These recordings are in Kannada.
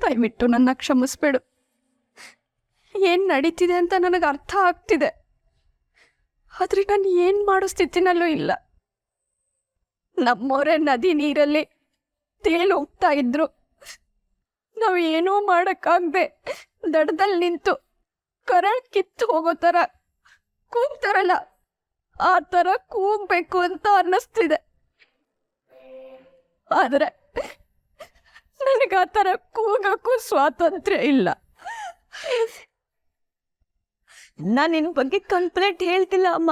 ದಯವಿಟ್ಟು ನನ್ನ ಕ್ಷಮಿಸ್ಬೇಡು. ಏನು ನಡೀತಿದೆ ಅಂತ ನನಗೆ ಅರ್ಥ ಆಗ್ತಿದೆ, ಆದರೆ ನಾನು ಏನು ಮಾಡೋ ಸ್ಥಿತಿನಲ್ಲೂ ಇಲ್ಲ. ನಮ್ಮವರೇ ನದಿ ನೀರಲ್ಲಿ ತೇಲು ಹೋಗ್ತಾ ಇದ್ರು. ನಾವು ಏನೂ ಮಾಡೋಕ್ಕಾಗದೆ ದಡದಲ್ಲಿ ನಿಂತು ಕರಳು ಕಿತ್ತು ಹೋಗೋ ಥರ ಕೂಗ್ತಾರಲ್ಲ, ಆ ಥರ ಕೂಗಬೇಕು ಅಂತ ಅನ್ನಿಸ್ತಿದೆ. ಆದರೆ ನನಗೆ ಆ ಥರ ಕೂಗಕ್ಕೂ ಸ್ವಾತಂತ್ರ್ಯ ಇಲ್ಲ. ನಾನು ನಿನ್ನ ಬಗ್ಗೆ ಕಂಪ್ಲೇಂಟ್ ಹೇಳ್ತಿಲ್ಲ ಅಮ್ಮ.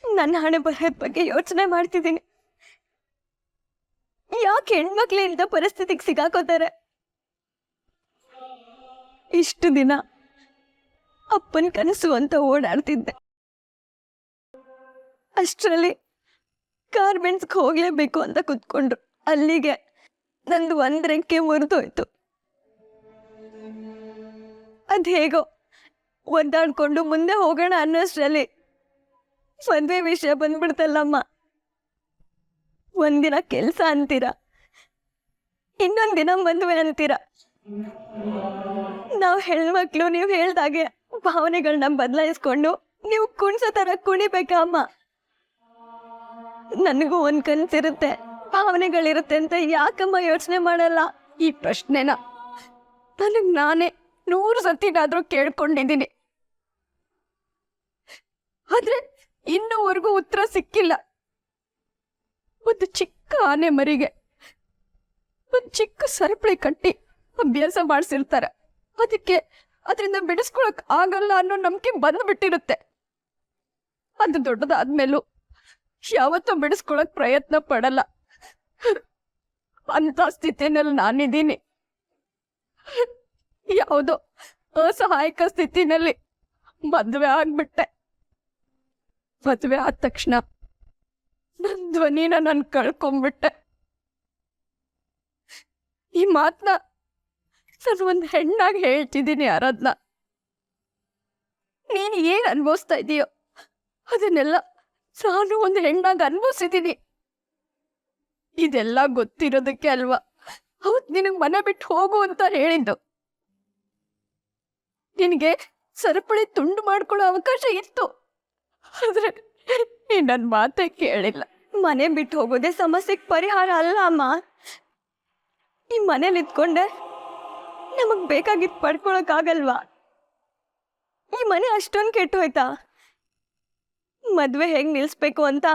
ನನ್ನ ಹಣೆ ಬರಹದ ಬಗ್ಗೆ ಯೋಚನೆ ಮಾಡ್ತಿದ್ದೀನಿ. ಯಾಕೆ ಹೆಣ್ಮಕ್ಳು ಇಂಥ ಪರಿಸ್ಥಿತಿಗೆ ಸಿಗಾಕೋತಾರೆ? ಇಷ್ಟು ದಿನ ಅಪ್ಪನ ಕನಸು ಅಂತ ಓಡಾಡ್ತಿದ್ದೆ. ಅಷ್ಟರಲ್ಲಿ ಗಾರ್ಮೆಂಟ್ಸ್ಗೆ ಹೋಗ್ಲೇಬೇಕು ಅಂತ ಕುತ್ಕೊಂಡ್ರು. ಅಲ್ಲಿಗೆ ನಂದು ಒಂದು ರೆಕ್ಕೆ ಮುರಿದೋಯ್ತು. ಅದು ಹೇಗೋ ಒದ್ದಾಡ್ಕೊಂಡು ಮುಂದೆ ಹೋಗೋಣ ಅನ್ನೋಷ್ಟರಲ್ಲಿ ಮದುವೆ ವಿಷಯ ಬಂದ್ಬಿಡ್ತಲ್ಲಮ್ಮ. ಒಂದಿನ ಕೆಲಸ ಅಂತೀರ, ಇನ್ನೊಂದು ದಿನ ಮದುವೆ ಅಂತೀರ. ನಾವು ಹೆಣ್ಮಕ್ಳು ನೀವು ಹೇಳ್ದಾಗೆ ಭಾವನೆಗಳನ್ನ ಬದಲಾಯಿಸ್ಕೊಂಡು ನೀವು ಕುಣ್ಸೋ ಥರ ಕುಣಿಬೇಕಾ ಅಮ್ಮ? ನನಗೂ ಒಂದು ಕನಸಿರುತ್ತೆ, ಭಾವನೆಗಳಿರುತ್ತೆ ಅಂತ ಯಾಕಮ್ಮ ಯೋಚನೆ ಮಾಡಲ್ಲ? ಈ ಪ್ರಶ್ನೆನ ನನಗೆ ನಾನೇ 100 ಸತಿನಾದರೂ ಕೇಳ್ಕೊಂಡಿದ್ದೀನಿ, ಆದರೆ ಇನ್ನೂವರೆಗೂ ಉತ್ತರ ಸಿಕ್ಕಿಲ್ಲ. ಒಂದು ಚಿಕ್ಕ ಆನೆ ಮರಿಗೆ ಒಂದು ಚಿಕ್ಕ ಸರಪಳಿ ಕಟ್ಟಿ ಅಭ್ಯಾಸ ಮಾಡಿಸಿರ್ತಾರೆ. ಅದಕ್ಕೆ ಅದರಿಂದ ಬಿಡಿಸ್ಕೊಳಕ್ ಆಗಲ್ಲ ಅನ್ನೋ ನಂಬಿಕೆ ಬಂದ್ಬಿಟ್ಟಿರುತ್ತೆ. ಅದು ದೊಡ್ಡದಾದ್ಮೇಲೂ ಯಾವತ್ತೂ ಬಿಡಿಸ್ಕೊಳಕ್ ಪ್ರಯತ್ನ ಪಡಲ್ಲ. ಅಂತ ಸ್ಥಿತಿನಲ್ಲಿ ನಾನಿದ್ದೀನಿ. ಯಾವುದೋ ಅಸಹಾಯಕ ಸ್ಥಿತಿನಲ್ಲಿ ಮದುವೆ ಆಗ್ಬಿಟ್ಟೆ. ಮದುವೆ ಆದ ತಕ್ಷಣ ನನ್ನ ಧ್ವನಿನ ನಾನು ಕಳ್ಕೊಂಡ್ಬಿಟ್ಟೆ. ಈ ಮಾತನ್ನ ನಾನು ಒಂದು ಹೆಣ್ಣಾಗಿ ಹೇಳ್ತಿದ್ದೀನಿ ಆರಾಧನಾ. ನೀನು ಏನು ಅನುಭವಿಸ್ತಾ ಇದೀಯೋ ಅದನ್ನೆಲ್ಲ ನಾನು ಒಂದು ಹೆಣ್ಣಾಗಿ ಅನುಭವಿಸಿದ್ದೀನಿ. ಇದೆಲ್ಲ ಗೊತ್ತಿರೋದಕ್ಕೆ ಅಲ್ವಾ ಅವತ್ತು ನಿನಗೆ ಮನೆ ಬಿಟ್ಟು ಹೋಗು ಅಂತ ಹೇಳಿದ್ದು. ನಿನಗೆ ಸರಪಳಿ ತುಂಡು ಮಾಡ್ಕೊಳ್ಳೋ ಅವಕಾಶ ಇತ್ತು, ಆದ್ರೆ ನನ್ನ ಮಾತೇ ಕೇಳಿಲ್ಲ. ಮನೆ ಬಿಟ್ಟು ಹೋಗೋದೇ ಸಮಸ್ಯೆಗೆ ಪರಿಹಾರ ಅಲ್ಲ ಅಮ್ಮ. ಈ ಮನೇಲಿ ಇದ್ಕೊಂಡೆ ನಮಗ್ ಬೇಕಾಗಿದ್ದು ಪಡ್ಕೊಳಕ್ಕಾಗಲ್ವಾ? ಈ ಮನೆ ಅಷ್ಟೊಂದು ಕೆಟ್ಟು ಹೋಯ್ತಾ? ಮದ್ವೆ ಹೇಗೆ ನಿಲ್ಲಿಸ್ಬೇಕು ಅಂತ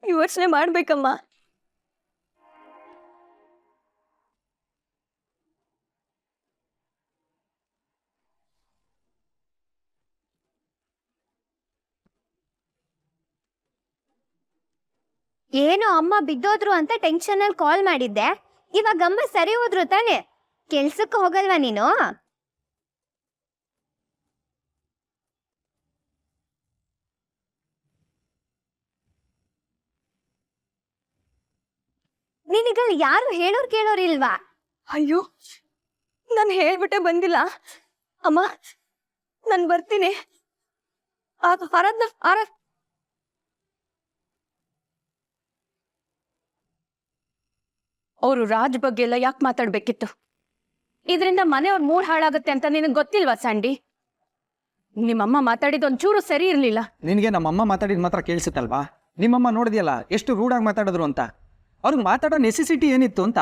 ಯೋಚನೆ ಮಾಡ್ಬೇಕಮ್ಮ. ಏನೋ ಅಮ್ಮ ಬಿದ್ದೋದ್ರು ಅಂತ ಟೆನ್ಷನ್ ಅಲ್ಲಿ ಕಾಲ್ ಮಾಡಿದ್ದೆ. ಇವಾಗ ಅಮ್ಮ ಸರಿ ಹೋದ್ರು ತಾನೆ? ಕೆಲ್ಸಕ್ಕೆ ಹೋಗಲ್ವಾ ನೀನು? ನಿನಗ ಯಾರು ಹೇಳೋರ್ ಕೇಳೋರಿಲ್ವಾ? ಅಯ್ಯೋ, ನಾನು ಹೇಳ್ಬಿಟ್ಟೆ ಬಂದಿಲ್ಲ ಅಮ್ಮ. ನಾನು ಬರ್ತೀನಿ. ಅವರು ರಾಜ್ ಬಗ್ಗೆ ಎಲ್ಲ ಯಾಕೆ ಮಾತಾಡ್ಬೇಕಿತ್ತು? ಇದರಿಂದ ಮನೆಯವ್ರ ಮೂಡ್ ಹಾಳಾಗುತ್ತೆ ಅಂತ ನಿನಗೆ ಗೊತ್ತಿಲ್ವಾ ಸ್ಯಾಂಡಿ? ನಿಮ್ಮಮ್ಮ ಮಾತಾಡಿದ ಒಂಚೂರು ಸರಿ ಇರಲಿಲ್ಲ. ನಿನಗೆ ನಮ್ಮಮ್ಮ ಮಾತಾಡಿದ ಮಾತ್ರ ಕೇಳಿಸುತ್ತಲ್ವಾ? ನಿಮ್ಮಮ್ಮ ನೋಡಿದ್ಯಲ್ಲ ಎಷ್ಟು ರೂಢಾಗಿ ಮಾತಾಡಿದ್ರು ಅಂತ. ಅವ್ರಿಗೆ ಮಾತಾಡೋ ನೆಸೆಸಿಟಿ ಏನಿತ್ತು ಅಂತ.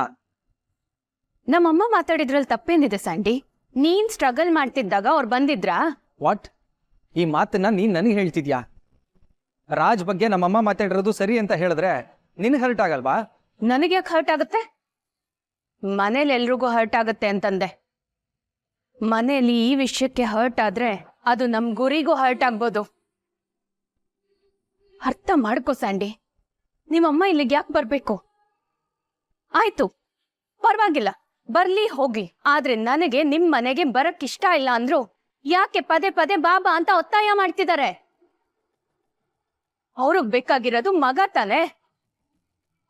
ನಮ್ಮಮ್ಮ ಮಾತಾಡಿದ್ರಲ್ಲಿ ತಪ್ಪೇನಿದೆ ಸ್ಯಾಂಡಿ? ನೀನ್ ಸ್ಟ್ರಗಲ್ ಮಾಡ್ತಿದ್ದಾಗ ಅವ್ರು ಬಂದಿದ್ರಾ? ವಾಟ್? ಈ ಮಾತನ್ನ ನೀನ್ ನನಗೆ ಹೇಳ್ತಿದ್ಯಾ? ರಾಜ್ ಬಗ್ಗೆ ನಮ್ಮಮ್ಮ ಮಾತಾಡಿರೋದು ಸರಿ ಅಂತ ಹೇಳಿದ್ರೆ ನಿನಗೆ ಹರ್ಟ್ ಆಗಲ್ವಾ? ನನಗೆ ಯಾಕೆ ಹರ್ಟ್ ಆಗುತ್ತೆ? ಮನೇಲಿ ಎಲ್ರಿಗೂ ಹರ್ಟ್ ಆಗುತ್ತೆ ಅಂತಂದೆ. ಮನೇಲಿ ಈ ವಿಷಯಕ್ಕೆ ಹರ್ಟ್ ಆದ್ರೆ ಅದು ನಮ್ ಗುರಿಗೂ ಹರ್ಟ್ ಆಗ್ಬೋದು. ಅರ್ಥ ಮಾಡ್ಕೋ ಸ್ಯಾಂಡಿ. ನಿಮ್ಮಮ್ಮ ಇಲ್ಲಿಗೆ ಯಾಕೆ ಬರ್ಬೇಕು? ಆಯ್ತು, ಪರವಾಗಿಲ್ಲ, ಬರ್ಲಿ ಹೋಗಿ. ಆದ್ರೆ ನನಗೆ ನಿಮ್ ಮನೆಗೆ ಬರಕ್ ಇಷ್ಟ ಇಲ್ಲ ಅಂದ್ರು ಯಾಕೆ ಪದೇ ಪದೇ ಬಾಬಾ ಅಂತ ಒತ್ತಾಯ ಮಾಡ್ತಿದ್ದಾರೆ? ಅವ್ರಿಗೆ ಬೇಕಾಗಿರೋದು ಮಗ ತಾನೆ.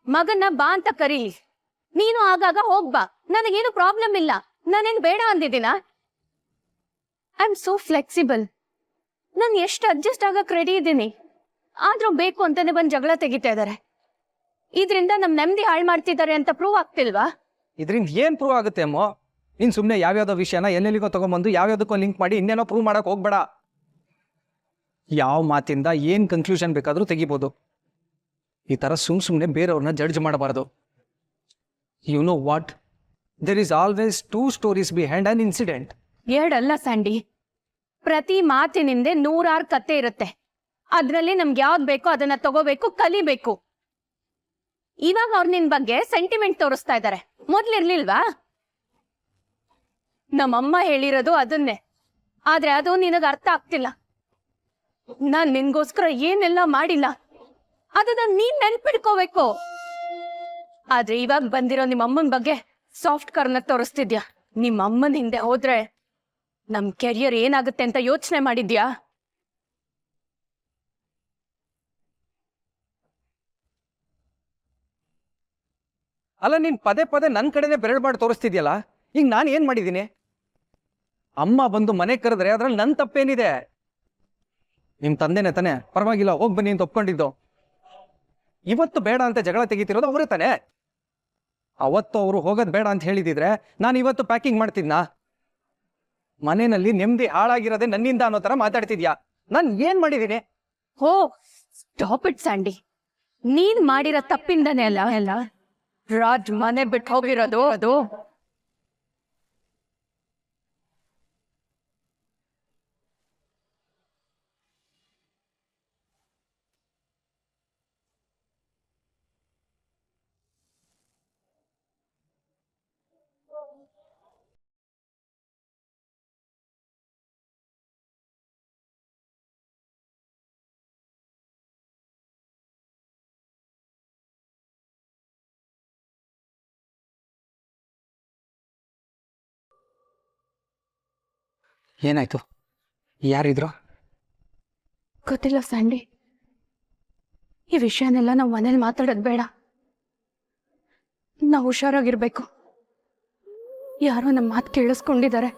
ಮಗನ್ನ ಬಾ ಅಂತ ಕರೀಲಿ. ನೀನು ಆಗಾಗ ಹೋಗ್ಬಾ, ನನಗೇನು ಪ್ರಾಬ್ಲಮ್ ಇಲ್ಲ. ನಾನೇನು ಬೇಡ ಅಂದಿದ್ದೀನ? I am so flexible. ನಾನು ಎಷ್ಟು ಅಡ್ಜಸ್ಟ್ ಆಗಕ್ ರೆಡಿ ಇದ್ದೀನಿ. ಆದ್ರೂ ಬೇಕು ಅಂತಾನೆ ಬಂದು ಜಗಳ ತೆಗಿತಾ ಇದ್ದಾರೆ. ಇದರಿಂದ ನಮ್ ನೆಮ್ಮದಿ ಹಾಳು ಮಾಡ್ತಿದ್ದಾರೆ ಅಂತ ಪ್ರೂವ್ ಆಗ್ತಿಲ್ವಾ? ಇದರಿಂದ ಏನು ಪ್ರೂವ್ ಆಗುತ್ತೆ ಅಮ್ಮೋ? ನೀನು ಸುಮ್ಮನೆ ಯಾವ್ಯಾವುದೋ ವಿಷಯನ ಎಲ್ಲೆಲ್ಲಿಗೋ ತೊಗೊಂಬಂದು ಯಾವ್ಯಾವುದಕ್ಕೋ ಲಿಂಕ್ ಮಾಡಿ ಇನ್ನೇನೋ ಪ್ರೂವ್ ಮಾಡೋಕೆ ಹೋಗ್ಬೇಡ. ಯಾವ ಮಾತಿಂದ ಏನು ಕನ್ಕ್ಲೂಷನ್ ಬೇಕಾದರೂ ತೆಗಿಬೋದು. ಈ ಥರ ಸುಮ್ಮನೆ ಬೇರೆಯವ್ರನ್ನ ಜಡ್ಜ್ ಮಾಡಬಾರ್ದು. You know what, there is always 2 stories behind an incident. ಎರಡಲ್ಲ ಸ್ಯಾಂಡಿ, ಪ್ರತಿ ಮಾತಿನಿಂದೆ 100 ಕತೆ ಇರುತ್ತೆ. ಅದ್ರಲ್ಲಿ ನಮ್ಗೆ ಯಾವ್ದು ಬೇಕೋ ಅದನ್ನ ತಗೋಬೇಕು, ಕಲಿಬೇಕು. ಇವಾಗ ಅವ್ರು ನಿನ್ ಬಗ್ಗೆ ಸೆಂಟಿಮೆಂಟ್ ತೋರಿಸ್ತಾ ಇದ್ದಾರೆ, ಮೊದ್ಲಿರ್ಲಿಲ್ವಾ? ನಮ್ಮಮ್ಮ ಹೇಳಿರೋದು ಅದನ್ನೇ, ಆದ್ರೆ ಅದು ನಿನಗೆ ಅರ್ಥ ಆಗ್ತಿಲ್ಲ. ನಾನ್ ನಿನ್ಗೋಸ್ಕರ ಏನೆಲ್ಲ ಮಾಡಿಲ್ಲ ಅದನ್ನ ನೀನ್ ನೆನ್ಪಿಡ್ಕೋಬೇಕು. ಆದ್ರೆ ಇವಾಗ ಬಂದಿರೋ ನಿಮ್ಮ ಅಮ್ಮನ ಬಗ್ಗೆ ಸಾಫ್ಟ್ ಕಾರ್ನರ್ ತೋರಿಸ್ತಿದ್ಯಾ. ನಿಮ್ಮ ಅಮ್ಮನ ಹಿಂದೆ ಹೋದ್ರೆ ನಮ್ ಕೆರಿಯರ್ ಏನಾಗುತ್ತೆ ಅಂತ ಯೋಚನೆ ಮಾಡಿದ್ಯಾ? ಅಲ್ಲ, ನೀನು ಪದೇ ಪದೇ ನನ್ನ ಕಡೆನೇ ಬೆರಳು ಮಾಡಿ ತೋರಿಸ್ತಿದ್ಯಲ್ಲ. ಈಗ ನಾನು ಏನು ಮಾಡಿದ್ದೀನಿ? ಅಮ್ಮ ಬಂದು ಮನೆ ಕರೆದ್ರೆ ಅದ್ರಲ್ಲಿ ನನ್ನ ತಪ್ಪೇನಿದೆ? ನಿಮ್ಮ ತಂದೆನೇ ತಾನೆ ಪರವಾಗಿಲ್ಲ ಹೋಗಿ ಬನ್ನಿ ಅಂತ ಒಪ್ಕೊಂಡಿದ್ದು. ಇವತ್ತು ಬೇಡ ಅಂತ ಜಗಳ ತೆಗಿತಿರೋದು ಅವರೇ ತಾನೆ. ಅವತ್ತು ಅವರು ಹೋಗೋದು ಬೇಡ ಅಂತ ಹೇಳಿದಿದ್ರೆ ನಾನು ಇವತ್ತು ಪ್ಯಾಕಿಂಗ್ ಮಾಡ್ತಿದ್ನಾ? ಮನೆಯಲ್ಲಿ ನೆಮ್ಮದಿ ಹಾಳಾಗಿರೋದೇ ನನ್ನಿಂದ ಅನ್ನೋ ಥರ ಮಾತಾಡ್ತಿದ್ಯಾ. ನಾನು ಏನು ಮಾಡಿದ್ದೀನಿ? ಹೋ, ಸ್ಟಾಪ್ ಇಟ್ ಸ್ಯಾಂಡಿ. ನೀನ್ ಮಾಡಿರೋ ತಪ್ಪಿಂದನೇ ಅಲ್ಲ ರಾಜ್ ಮನೆ ಬಿಟ್ಟು ಹೋಗಿರೋದು. ಅದು ಏನಾಯ್ತು? ಯಾರಿದ್ರು? ಗೊತ್ತಿಲ್ಲ ಸ್ಯಾಂಡಿ. ಈ ವಿಷಯನೆಲ್ಲ ನಾವು ಮನೇಲಿ ಮಾತಾಡೋದು ಬೇಡ. ನಾವು ಹುಷಾರಾಗಿರ್ಬೇಕು. ಯಾರೋ ನಮ್ಮ ಮಾತು ಕೇಳಿಸ್ಕೊಂಡಿದ್ದಾರೆ.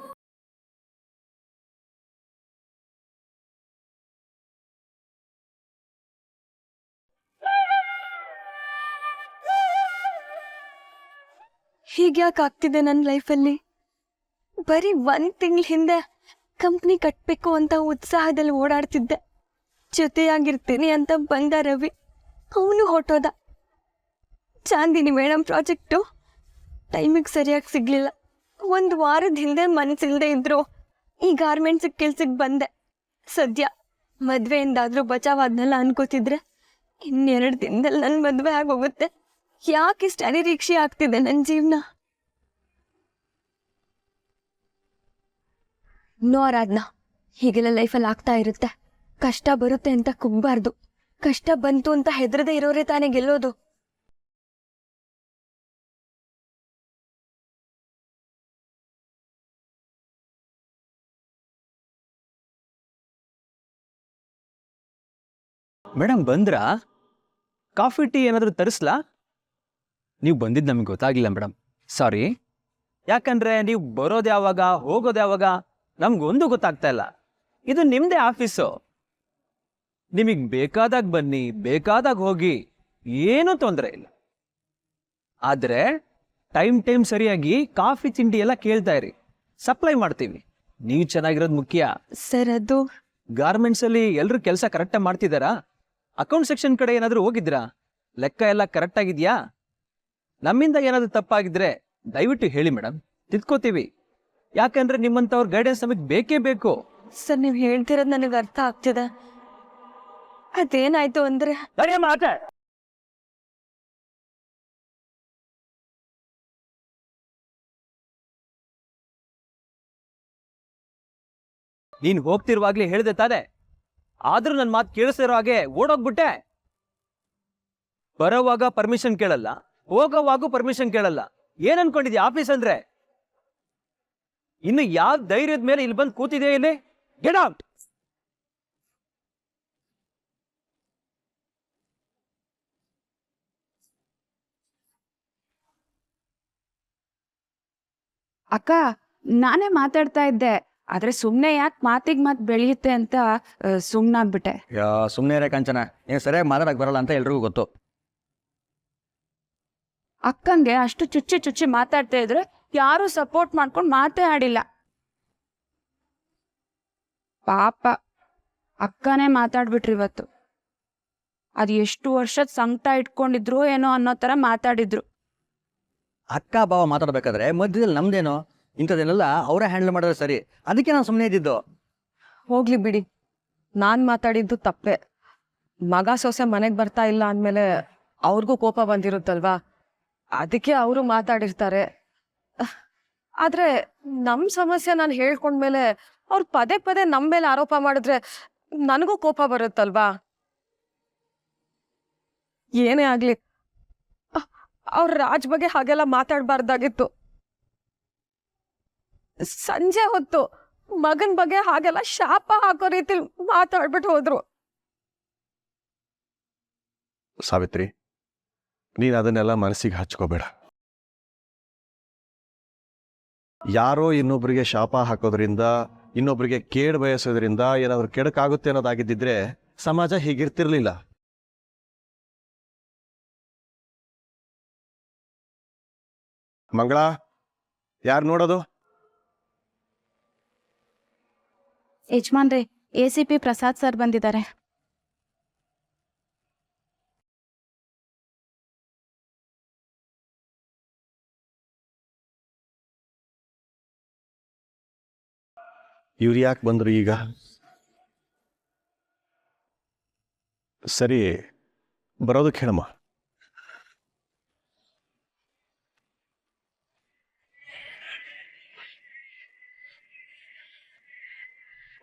ಹೀಗ್ಯಾಕೆ ಆಗ್ತಿದೆ ನನ್ನ ಲೈಫಲ್ಲಿ? ಬರೀ 1 ತಿಂಗಳ ಹಿಂದೆ ಕಂಪ್ನಿ ಕಟ್ಟಬೇಕು ಅಂತ ಉತ್ಸಾಹದಲ್ಲಿ ಓಡಾಡ್ತಿದ್ದೆ. ಜೊತೆಯಾಗಿರ್ತೀನಿ ಅಂತ ಬಂದ ರವಿ, ಅವನು ಹೊಟ್ಟೋದ. ಚಾಂದಿನಿ ಮೇಡಮ್ ಪ್ರಾಜೆಕ್ಟು ಟೈಮಿಗೆ ಸರಿಯಾಗಿ ಸಿಗಲಿಲ್ಲ. 1 ವಾರದ ಹಿಂದೆ ಮನಸ್ಸಿಲ್ದೆ ಇದ್ರು ಈ ಗಾರ್ಮೆಂಟ್ಸಿಗೆ ಕೆಲ್ಸಕ್ಕೆ ಬಂದೆ. ಸದ್ಯ ಮದುವೆಯಿಂದಾದರೂ ಬಚಾವಾದ್ನೆಲ್ಲ ಅನ್ಕೋತಿದ್ರೆ 2 ದಿನದಲ್ಲಿ ನನ್ನ ಮದುವೆ ಆಗೋಗುತ್ತೆ. ಯಾಕಿಷ್ಟು ಅನಿರೀಕ್ಷೆ ಆಗ್ತಿದೆ ನನ್ನ ಜೀವನ? ನೋ ಆರಾಧನಾ, ಹೀಗೆಲ್ಲ ಲೈಫಲ್ಲಿ ಆಗ್ತಾ ಇರುತ್ತೆ. ಕಷ್ಟ ಬರುತ್ತೆ ಅಂತ ಕುಗ್ಬಾರ್ದು. ಕಷ್ಟ ಬಂತು ಅಂತ ಹೆದರದೆ ಇರೋರೇ ತಾನೇ ಗೆಲ್ಲೋದು. ಮೇಡಮ್ ಬಂದ್ರಾ? ಕಾಫಿ ಟೀ ಏನಾದರೂ ತರಿಸ್ಲಾ? ನೀವು ಬಂದಿದ್ದು ನಮಗೆ ಗೊತ್ತಾಗಿಲ್ಲ ಮೇಡಮ್, ಸಾರಿ. ಯಾಕಂದ್ರೆ ನೀವು ಬರೋದು ಯಾವಾಗ ಹೋಗೋದು ಯಾವಾಗ ನಮ್ಗೊಂದು ಗೊತ್ತಾಗ್ತಾ ಇಲ್ಲ. ಇದು ನಿಮ್ಮದೇ ಆಫೀಸು, ನಿಮಗೆ ಬೇಕಾದಾಗ ಬನ್ನಿ ಬೇಕಾದಾಗ ಹೋಗಿ, ಏನೂ ತೊಂದರೆ ಇಲ್ಲ. ಆದರೆ ಟೈಮ್ ಸರಿಯಾಗಿ ಕಾಫಿ ತಿಂಡಿ ಎಲ್ಲ ಕೇಳ್ತಾ ಇರಿ, ಸಪ್ಲೈ ಮಾಡ್ತೀವಿ. ನೀವು ಚೆನ್ನಾಗಿರೋದು ಮುಖ್ಯ. ಸರ್, ಅದು ಗಾರ್ಮೆಂಟ್ಸಲ್ಲಿ ಎಲ್ಲರೂ ಕೆಲಸ ಕರೆಕ್ಟಾಗಿ ಮಾಡ್ತಿದ್ದಾರಾ? ಅಕೌಂಟ್ ಸೆಕ್ಷನ್ ಕಡೆ ಏನಾದರೂ ಹೋಗಿದ್ರಾ? ಲೆಕ್ಕ ಎಲ್ಲ ಕರೆಕ್ಟ್ ಆಗಿದೆಯಾ? ನಮ್ಮಿಂದ ಏನಾದರೂ ತಪ್ಪಾಗಿದ್ರೆ ದಯವಿಟ್ಟು ಹೇಳಿ ಮೇಡಮ್, ತಿದ್ಕೋತೀವಿ. ಯಾಕಂದ್ರೆ ನಿಮ್ಮಂಥವ್ರ ಗೈಡೆನ್ಸ್ ನಮಗೆ ಬೇಕೇ ಬೇಕು. ಸರ್, ನೀವು ಹೇಳ್ತಿರೋದು ನನಗೆ ಅರ್ಥ ಆಗ್ತಿದೆ. ಅದೇನಾಯ್ತು ಅಂದ್ರೆ ನೀನ್ ಹೋಗ್ತಿರುವಾಗ್ಲೇ ಹೇಳಿದೆ ತಾನೆ, ಆದ್ರೂ ನನ್ನ ಮಾತು ಕೇಳಿಸಿರೋ ಹಾಗೆ ಓಡೋಗ್ಬಿಟ್ಟೆ. ಬರೋವಾಗ ಪರ್ಮಿಷನ್ ಕೇಳಲ್ಲ, ಹೋಗೋವಾಗೂ ಪರ್ಮಿಷನ್ ಕೇಳಲ್ಲ. ಏನ್ ಅನ್ಕೊಂಡಿದ್ಯಾ ಆಫೀಸ್ ಅಂದ್ರೆ? ಇನ್ನು ಯಾವ ಧೈರ್ಯದ ಮೇಲೆ ಇಲ್ಲಿ ಬಂದು ಕೂತಿದೆ? ಇಲ್ಲಿ ಗೆಟ್ ಔಟ್. ಅಕ್ಕ, ನಾನೇ ಮಾತಾಡ್ತಾ ಇದ್ದೆ, ಆದ್ರೆ ಸುಮ್ನೆ ಯಾಕೆ ಮಾತಿಗೆ ಮಾತು ಬೆಳೆಯುತ್ತೆ ಅಂತ ಸುಮ್ನಾಗ್ಬಿಟ್ಟೆ. ಸುಮ್ಮನೆ ಇರೇ ಕಾಂಚನ, ಏನು ಸರಿಯಾಗಿ ಮಾತಾಡಕ್ಕೆ ಬರಲ್ಲ ಅಂತ ಎಲ್ರಿಗೂ ಗೊತ್ತು. ಅಕ್ಕಂಗೆ ಅಷ್ಟು ಚುಚ್ಚಿ ಚುಚ್ಚಿ ಮಾತಾಡ್ತಾ ಇದ್ರೆ ಯಾರು ಸಪೋರ್ಟ್ ಮಾಡ್ಕೊಂಡು ಮಾತೇ ಆಡಿಲ್ಲ. ಪಾಪ ಅಕ್ಕನೇ ಮಾತಾಡ್ಬಿಟ್ರಿ ಇವತ್ತು. ಅದು ಎಷ್ಟು ವರ್ಷದ ಸಂಕಟ ಇಟ್ಕೊಂಡಿದ್ರು ಏನೋ ಅನ್ನೋ ಥರ ಮಾತಾಡಿದ್ರು. ಅಕ್ಕ ಬಾವ ಮಾತಾಡ್ಬೇಕಾದ್ರೆ ಮಧ್ಯದಲ್ಲಿ ನಮ್ದೇನೋ, ಇಂಥದನ್ನೆಲ್ಲ ಅವರೇ ಹ್ಯಾಂಡಲ್ ಮಾಡಿದ್ರೆ ಸರಿ. ಅದಕ್ಕೆ ನಾನು ಸುಮ್ಮನೆ ಇದ್ದಿದ್ದು. ಹೋಗ್ಲಿ ಬಿಡಿ, ನಾನು ಮಾತಾಡಿದ್ದು ತಪ್ಪೆ. ಮಗ ಸೊಸೆ ಮನೆಗೆ ಬರ್ತಾ ಇಲ್ಲ ಅಂದಮೇಲೆ ಅವ್ರಿಗೂ ಕೋಪ ಬಂದಿರುತ್ತಲ್ವಾ, ಅದಕ್ಕೆ ಅವರು ಮಾತಾಡಿರ್ತಾರೆ. ಆದರೆ ನಮ್ಮ ಸಮಸ್ಯೆ ನಾನು ಹೇಳ್ಕೊಂಡ್ಮೇಲೆ ಅವ್ರು ಪದೇ ಪದೇ ನಮ್ಮ ಮೇಲೆ ಆರೋಪ ಮಾಡಿದ್ರೆ ನನಗೂ ಕೋಪ ಬರುತ್ತಲ್ವಾ. ಏನೇ ಆಗಲಿ, ಅವ್ರ ರಾಜ್ ಬಗ್ಗೆ ಹಾಗೆಲ್ಲ ಮಾತಾಡಬಾರ್ದಾಗಿತ್ತು. ಸಂಜೆ ಹೊತ್ತು ಮಗನ ಬಗ್ಗೆ ಹಾಗೆಲ್ಲ ಶಾಪ ಹಾಕೋ ರೀತಿಲಿ ಮಾತಾಡ್ಬಿಟ್ಟು ಹೋದ್ರು. ಸಾವಿತ್ರಿ, ನೀನು ಅದನ್ನೆಲ್ಲ ಮನಸ್ಸಿಗೆ ಹಚ್ಕೋಬೇಡ. ಯಾರೋ ಇನ್ನೊಬ್ಬರಿಗೆ ಶಾಪ ಹಾಕೋದ್ರಿಂದ, ಇನ್ನೊಬ್ಬರಿಗೆ ಕೇಡು ಬಯಸೋದ್ರಿಂದ ಏನಾದರೂ ಕೆಡಕಾಗುತ್ತೆ ಅನ್ನೋದಾಗಿದ್ದಿದ್ರೆ ಸಮಾಜ ಹೀಗಿರ್ತಿರ್ಲಿಲ್ಲ. ಮಂಗಳ, ಯಾರು ನೋಡೋದು? ಯಜಮಾನ್ರೆ, ACP ಪ್ರಸಾದ್ ಸರ್ ಬಂದಿದ್ದಾರೆ. ಇವ್ರು ಯಾಕೆ ಬಂದರು ಈಗ? ಸರಿ, ಬರೋದಕ್ಕೆ ಹೇಳಮ್ಮ.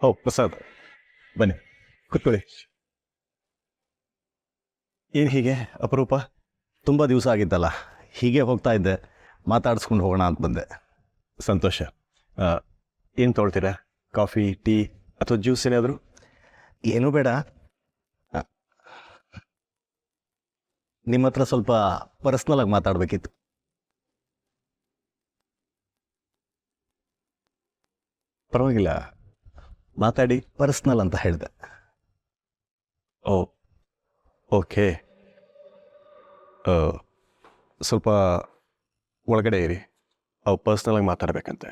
ಓ ಪ್ರಸಾದ್, ಬನ್ನಿ ಕೂತ್ಕೊಳ್ಳಿ. ಏನು ಹೀಗೆ ಅಪರೂಪ? ತುಂಬ ದಿವಸ ಆಗಿತ್ತಲ್ಲ, ಹೀಗೆ ಹೋಗ್ತಾ ಇದ್ದೆ, ಮಾತಾಡಿಸ್ಕೊಂಡು ಹೋಗೋಣ ಅಂತ ಬಂದೆ. ಸಂತೋಷ. ಏನು ತೊಗೊಳ್ತೀರಾ? ಕಾಫಿ, ಟೀ ಅಥವಾ ಜ್ಯೂಸ್ ಏನಾದರೂ? ಏನೂ ಬೇಡ. ನಿಮ್ಮ ಹತ್ರ ಸ್ವಲ್ಪ ಪರ್ಸ್ನಲ್ ಆಗಿ ಮಾತಾಡಬೇಕಿತ್ತು. ಪರವಾಗಿಲ್ಲ, ಮಾತಾಡಿ. ಪರ್ಸ್ನಲ್ ಅಂತ ಹೇಳಿದೆ. ಓ ಓಕೆ. ಸ್ವಲ್ಪ ಒಳಗಡೆ ಇರಿ, ಅವು ಪರ್ಸ್ನಲಾಗಿ ಮಾತಾಡಬೇಕಂತೆ.